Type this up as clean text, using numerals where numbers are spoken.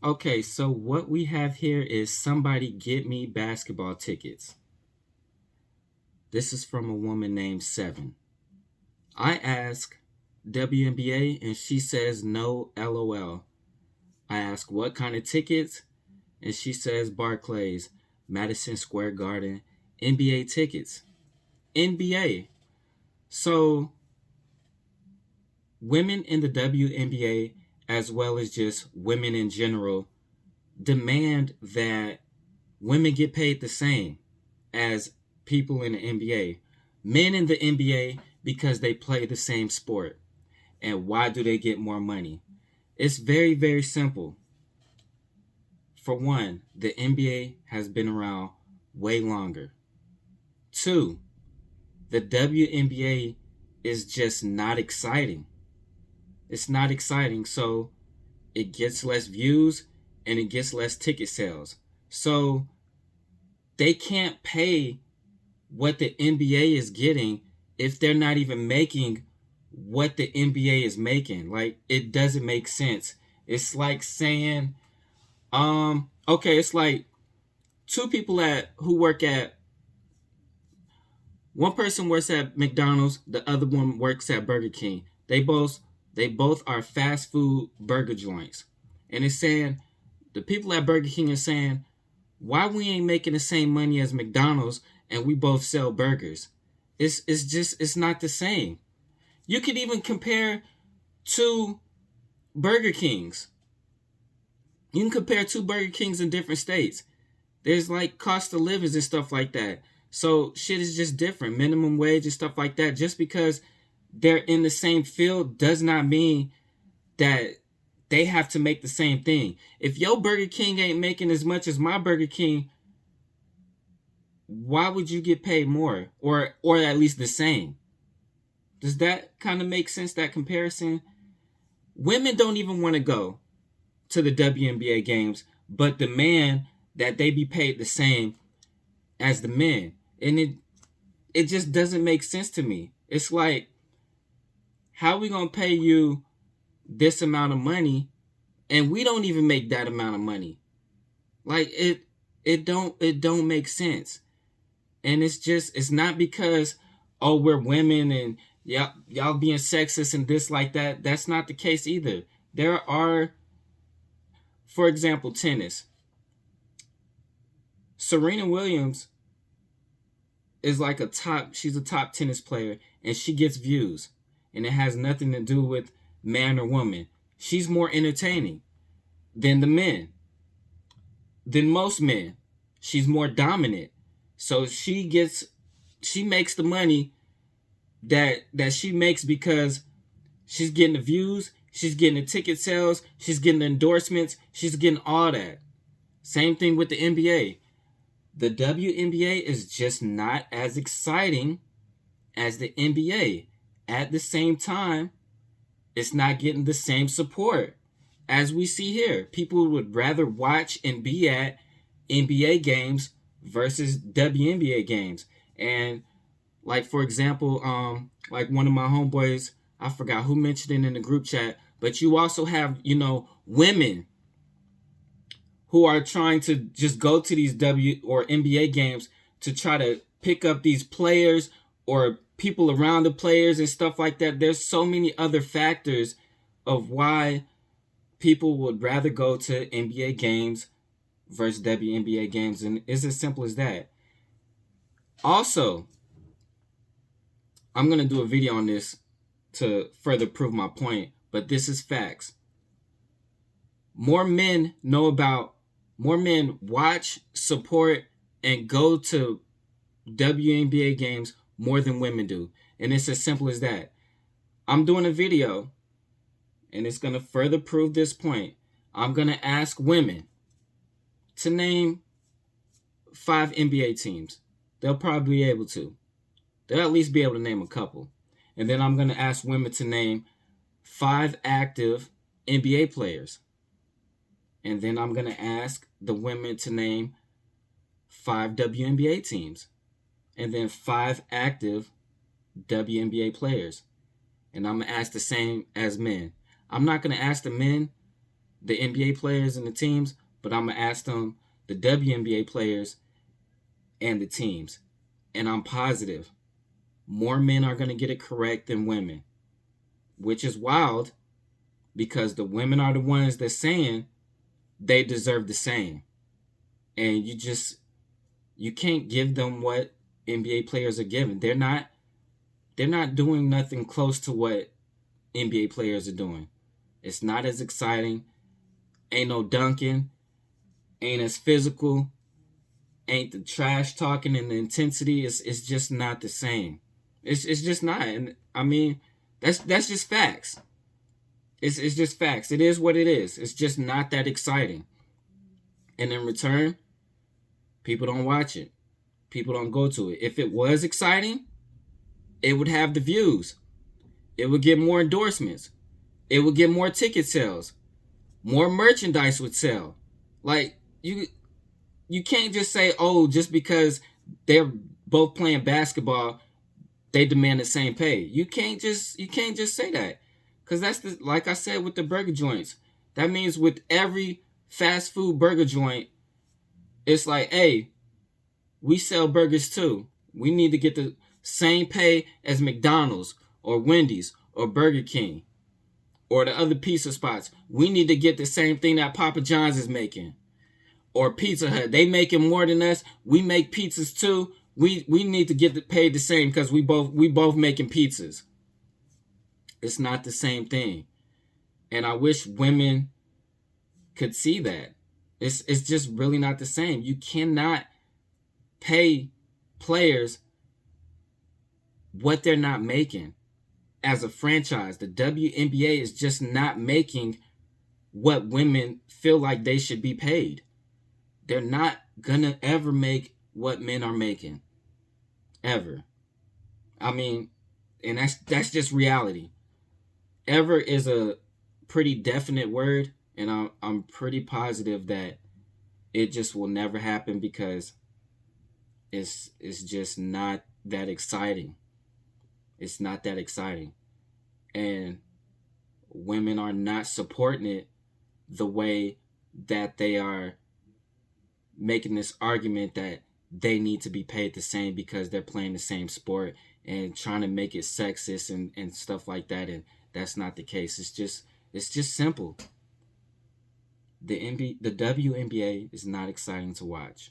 Okay, so what we have here is somebody get me basketball tickets. This is from a woman named Seven. I ask WNBA and she says no, LOL. I ask what kind of tickets and she says Barclays, Madison Square Garden, NBA tickets. NBA. So women in the WNBA, as well as just women in general, demand that women get paid the same as people in the NBA. Men in the NBA because they play the same sport. And why do they get more money? It's very, very simple. For one, the NBA has been around way longer. Two, the WNBA is just not exciting. It's not exciting, so it gets less views and it gets less ticket sales. So they can't pay what the NBA is getting if they're not even making what the NBA is making. Like, it doesn't make sense. It's like saying, okay, it's like two people who work at, one person works at McDonald's, the other one works at Burger King. They both are fast food burger joints. And it's saying, the people at Burger King are saying, why we ain't making the same money as McDonald's and we both sell burgers? It's not the same. You could even compare two Burger Kings. You can compare two Burger Kings in different states. There's like cost of living and stuff like that. So shit is just different. Minimum wage and stuff like that. Just because they're in the same field does not mean that they have to make the same thing. If your Burger King ain't making as much as my Burger King, why would you get paid more? Or at least the same? Does that kind of make sense, that comparison? Women don't even want to go to the WNBA games, but demand that they be paid the same as the men. And it just doesn't make sense to me. It's like, how are we going to pay you this amount of money and we don't even make that amount of money? Like, it don't make sense. And it's not because, oh, we're women and y'all being sexist and this like that. That's not the case either. There are, for example, tennis. Serena Williams is like she's a top tennis player and she gets views. And it has nothing to do with man or woman. She's more entertaining than the men, than most men. She's more dominant. So she makes the money that she makes because she's getting the views, she's getting the ticket sales, she's getting the endorsements, she's getting all that. Same thing with the NBA. The WNBA is just not as exciting as the NBA. At the same time, it's not getting the same support as we see here. People would rather watch and be at NBA games versus WNBA games. And like, for example, like one of my homeboys, I forgot who mentioned it in the group chat, but you also have, women who are trying to just go to these W or NBA games to try to pick up these players or people around the players and stuff like that. There's so many other factors of why people would rather go to NBA games versus WNBA games, and it's as simple as that. Also, I'm going to do a video on this to further prove my point, but this is facts. More men watch, support, and go to WNBA games more than women do. And it's as simple as that. I'm doing a video, and it's going to further prove this point. I'm going to ask women to name 5 NBA teams. They'll probably be able to. They'll at least be able to name a couple. And then I'm going to ask women to name 5 active NBA players. And then I'm going to ask the women to name 5 WNBA teams. And then 5 active WNBA players. And I'm going to ask the same as men. I'm not going to ask the men the NBA players and the teams, but I'm going to ask them the WNBA players and the teams. And I'm positive more men are going to get it correct than women, which is wild because the women are the ones that's saying they deserve the same. And you can't give them what NBA players are given. They're not doing nothing close to what NBA players are doing. It's not as exciting. Ain't no dunking. Ain't as physical. Ain't the trash talking and the intensity. It's just not the same. It's just not. And I mean, that's just facts. It's just facts. It is what it is. It's just not that exciting. And in return, people don't watch it. People don't go to it. If it was exciting, it would have the views. It would get more endorsements. It would get more ticket sales. More merchandise would sell. Like you can't just say, oh, just because they're both playing basketball, they demand the same pay. You can't just say that. Cause that's like I said with the burger joints. That means with every fast food burger joint, it's like, hey, we sell burgers too. We need to get the same pay as McDonald's or Wendy's or Burger King or the other pizza spots. We need to get the same thing that Papa John's is making. Or Pizza Hut. They making more than us. We make pizzas too. We need to get paid the same because we both making pizzas. It's not the same thing. And I wish women could see that. It's just really not the same. You cannot pay players what they're not making as a franchise. The WNBA is just not making what women feel like they should be paid. They're not gonna ever make what men are making. Ever. I mean, and that's just reality. Ever is a pretty definite word, and I'm pretty positive that it just will never happen because it's just not that exciting. It's not that exciting. And women are not supporting it the way that they are making this argument that they need to be paid the same because they're playing the same sport and trying to make it sexist and stuff like that. And that's not the case. It's just simple. The WNBA is not exciting to watch.